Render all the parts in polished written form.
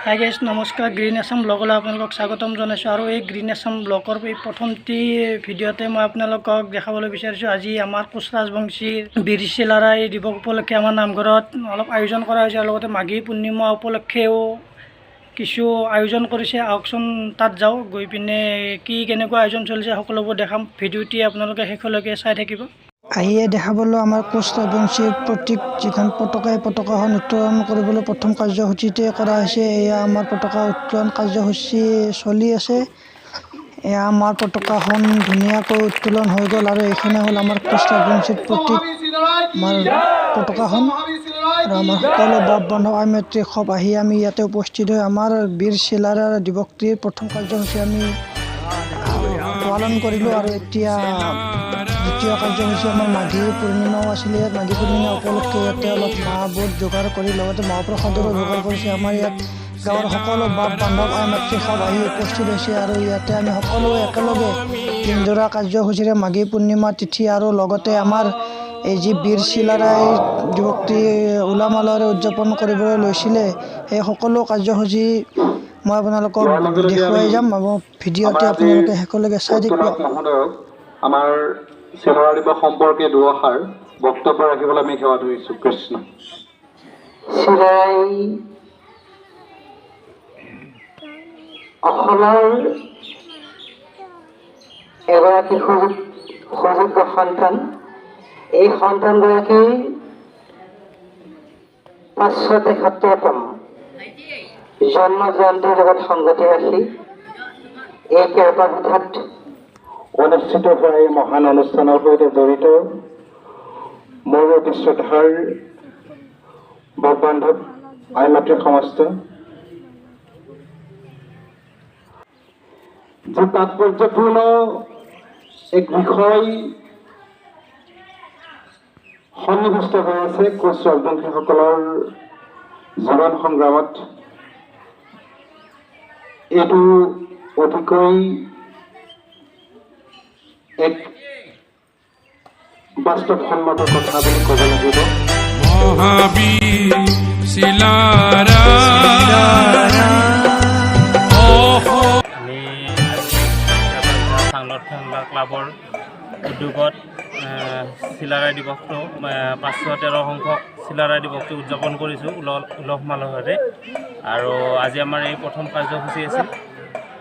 Hi guys নমস্কাৰ green Assam ব্লগলৈ আপোনালোকক স্বাগতম জনাইছোঁ আৰু এই গ্ৰীণ আছাম ব্লগৰ এই প্ৰথমটি ভিডিঅ'তে মই আপোনালোকক দেখাবলৈ বিচাৰিছোঁ আজি আমাৰ কোচ ৰাজবংশীৰ বীৰ চিলাৰায় দিৱস উপলক্ষে আমাৰ নামঘৰত অলপ আয়োজন কৰা হৈছে আৰু লগতে মাঘী পূৰ্ণিমা উপলক্ষেও কিছু আয়োজন কৰিছে। আহকচোন তাত যাওঁ, গৈ পিনে কি কেনেকুৱা আয়োজন চলিছে সকলোবোৰ দেখাম। ভিডিঅ'টি আপোনালোকে শেষলৈকে চাই থাকিব। আহিয়ে দেখাবলৈ আমাৰ কোচ ৰাজবংশীৰ প্ৰতীক যিখন পতাকাখন উত্তোলন কৰিবলৈ প্ৰথম কাৰ্যসূচীতে কৰা হৈছে। এয়া আমাৰ পতাকা উত্তোলন কাৰ্যসূচী চলি আছে। এয়া আমাৰ পতাকাখন ধুনীয়াকৈ উত্তোলন হৈ গ'ল আৰু এইখনে হ'ল আমাৰ কোচ ৰাজবংশীৰ প্ৰতীক, আমাৰ পতাকাখন। আৰু আমাৰ সকলো বাপ বান্ধৱ আই মাতৃ সব আহি আমি ইয়াতে উপস্থিত হৈ আমাৰ বীৰ চিলাৰায় দিৱসটিৰ প্ৰথম কাৰ্যসূচী আমি পালন কৰিলোঁ। আৰু এতিয়া দ্বিতীয় কাৰ্যসূচী আমাৰ মাঘী পূৰ্ণিমাও আছিলে। ইয়াত মাঘী পূৰ্ণিমা উপলক্ষে ইয়াতে অলপ মাহ বুট যোগাৰ কৰি লগতে মহাপ্ৰসাদৰো যোগাৰ কৰিছে। আমাৰ ইয়াত গাঁৱৰ সকলো বাপ বান্ধৱ আই মাতৃ সব আহি উপস্থিত হৈছে আৰু ইয়াতে আমি সকলোৱে একেলগে দিনজোৰা কাৰ্যসূচীৰে মাঘী পূৰ্ণিমা তিথি আৰু লগতে আমাৰ এই যি বীৰ চিলাৰায় দিৱসটি উলহ মালহেৰে উদযাপন কৰিবলৈ লৈছিলে, সেই সকলো কাৰ্যসূচী মই আপোনালোকক দেখুৱাই যাম আৰু ভিডিঅ'টি আপোনালোকে শেষলৈকে চাই থাকিব। আমাৰ চিলাৰায় দিৱস সম্পৰ্কে দুআষাৰ বক্তব্য ৰাখিবলৈ আমি সেৱা ধৰিছোঁ। কৃষ্ণ। চিলাৰায় অসমৰ এগৰাকী সুযোগ্য সন্তান। এই সন্তানগৰাকী 573তম জন্ম জয়ন্তীৰ লগত সংগতি ৰাখি এই কেৰপাপথাত অনুষ্ঠিত হোৱা এই মহান অনুষ্ঠানৰ সৈতে জড়িত মোৰ অতি শ্ৰদ্ধাৰ বাপ বান্ধৱ আই মাতৃ সমস্ত, যে তাৎপৰ্যপূৰ্ণ এক বিষয় সন্নিৱিষ্ট হৈ আছে কোচ ৰাজবংশীসকলৰ জীৱন সংগ্ৰামত। এইটো অতিকৈ এক বাস্তৱসন্মত কথা বুলি ক'ব লাগিব। মহাবীৰ চিলাৰায় আমি সংৰক্ষণ বা ক্লাবৰ উদ্যোগত চিলাৰায় দিৱসটো 513 সংখ্যক চিলাৰায় দিৱসটো উদযাপন কৰিছোঁ উলহ মালহেৰে। আৰু আজি আমাৰ এই প্ৰথম কাৰ্যসূচী আছিল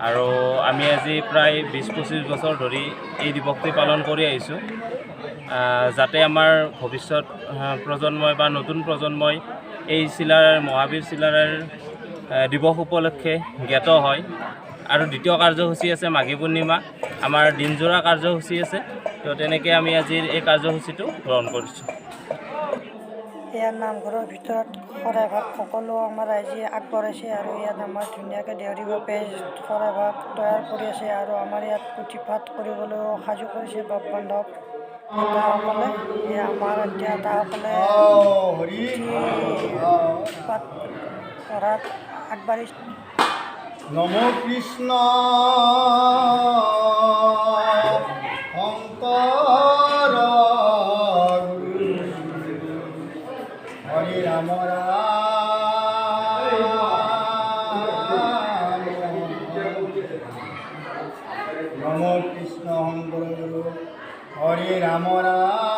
আৰু আমি আজি প্ৰায় 20-25 বছৰ ধৰি এই দিৱসটি পালন কৰি আহিছোঁ, যাতে আমাৰ ভৱিষ্যত প্ৰজন্মই বা নতুন প্ৰজন্মই এই চিলাৰায় মহাবীৰ চিলাৰায়ৰ দিৱস উপলক্ষে জ্ঞাত হয়। আৰু দ্বিতীয় কাৰ্যসূচী আছে মাঘী পূৰ্ণিমা, আমাৰ দিনজোৰা কাৰ্যসূচী আছে। তো তেনেকৈ আমি আজিৰ এই কাৰ্যসূচীটো গ্ৰহণ কৰিছোঁ। ইয়াত নামঘৰৰ ভিতৰত শৰাইভাগ সকলো আমাৰ ৰাইজে আগবঢ়াইছে আৰু ইয়াত আমাৰ ধুনীয়াকৈ দেউৰী বাপে শৰাইভাগ তৈয়াৰ কৰি আছে আৰু আমাৰ ইয়াত পুথিপাঠ কৰিবলৈও সাজু কৰিছে বাপ বান্ধৱ নেতাসকলে। আমাৰ এতিয়া তাসকলে পুথিপাঠ পঢ়াত আগবাঢ়িছে। নম কৃষ্ণ শংকৰ হৰি ৰাম নম কৃষ্ণ শংকৰ গুৰু হৰি ৰাম ৰাম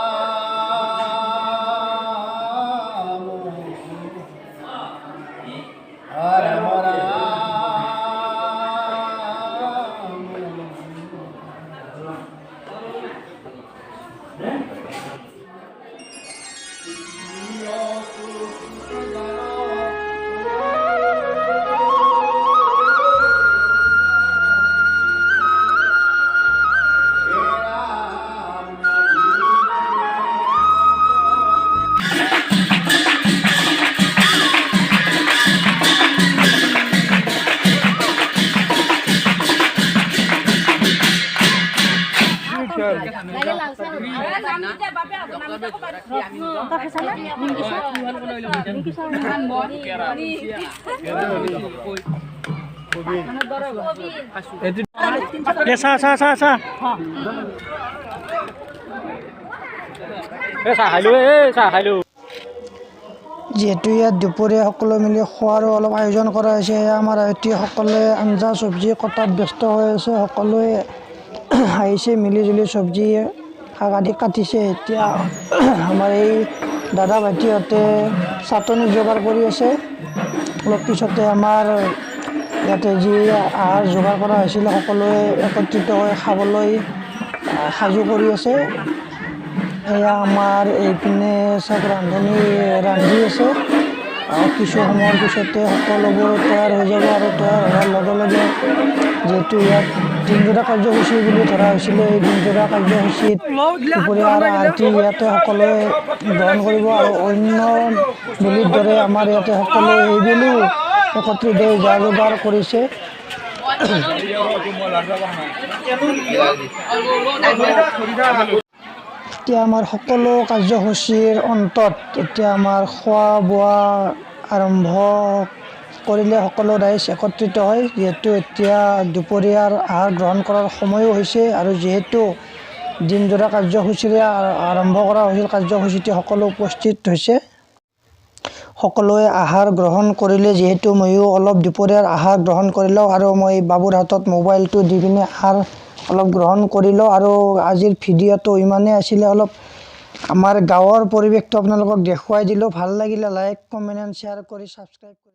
যিহেতু ইয়াত দুপৰীয়া সকলো মিলি খোৱাৰো অলপ আয়োজন কৰা হৈছে। সেয়া আমাৰ আয়তীসকলে আঞ্জা চব্জি কটাত ব্যস্ত হৈ আছে। সকলোৱে আহিছে মিলিজুলি চব্জি শাক আদি কাটিছে। এতিয়া আমাৰ এই দাদা ভাইটিহঁতে চাটনি যোগাৰ কৰি আছে। অলপ পিছতে আমাৰ ইয়াতে যি আহাৰ যোগাৰ কৰা হৈছিলে সকলোৱে একত্ৰিত হৈ খাবলৈ সাজু কৰি আছে। এয়া আমাৰ এইপিনে চাওক ৰান্ধনি ৰান্ধি আছে। কিছু সময়ৰ পিছতে সকলোবোৰ তৈয়াৰ হৈ যাব আৰু তৈয়াৰ হোৱাৰ লগে লগে যিহেতু ইয়াত দিনজোৰা কাৰ্যসূচী বুলি ধৰা হৈছিলে, এই দিনজোৰা কাৰ্যসূচীত দুপৰীয়াৰ আহাৰটি ইয়াতে সকলোৱে গ্ৰহণ কৰিব আৰু অন্য বেলিৰ দৰে আমাৰ ইয়াতে সকলোৱে এইবেলিও একত্ৰিত হৈ যা যোগাৰ কৰিছে। এতিয়া আমাৰ সকলো কাৰ্যসূচীৰ অন্তত এতিয়া আমাৰ খোৱা বোৱা আৰম্ভ কৰিলে সকলো ৰাইজ একত্ৰিত হয়। যিহেতু এতিয়া দুপৰীয়াৰ আহাৰ গ্ৰহণ কৰাৰ সময়ো হৈছে আৰু যিহেতু দিনজোৰা কাৰ্যসূচীৰে আৰম্ভ কৰা হৈছিল, কাৰ্যসূচীতে সকলো উপস্থিত হৈছে। সকলোৱে আহাৰ গ্ৰহণ কৰিলে, যিহেতু ময়ো অলপ দুপৰীয়াৰ আহাৰ গ্ৰহণ কৰিলোঁ আৰু মই বাবুৰ হাতত মোবাইলটো দি পিনে আহাৰ অলপ গ্ৰহণ কৰিলোঁ। আৰু আজিৰ ভিডিঅ'টো ইমানেই আছিলে, অলপ আমাৰ গাঁৱৰ পৰিৱেশটো আপোনালোকক দেখুৱাই দিলোঁ। ভাল লাগিলে লাইক কমেণ্ট এণ্ড শ্বেয়াৰ কৰি ছাবস্ক্ৰাইব কৰি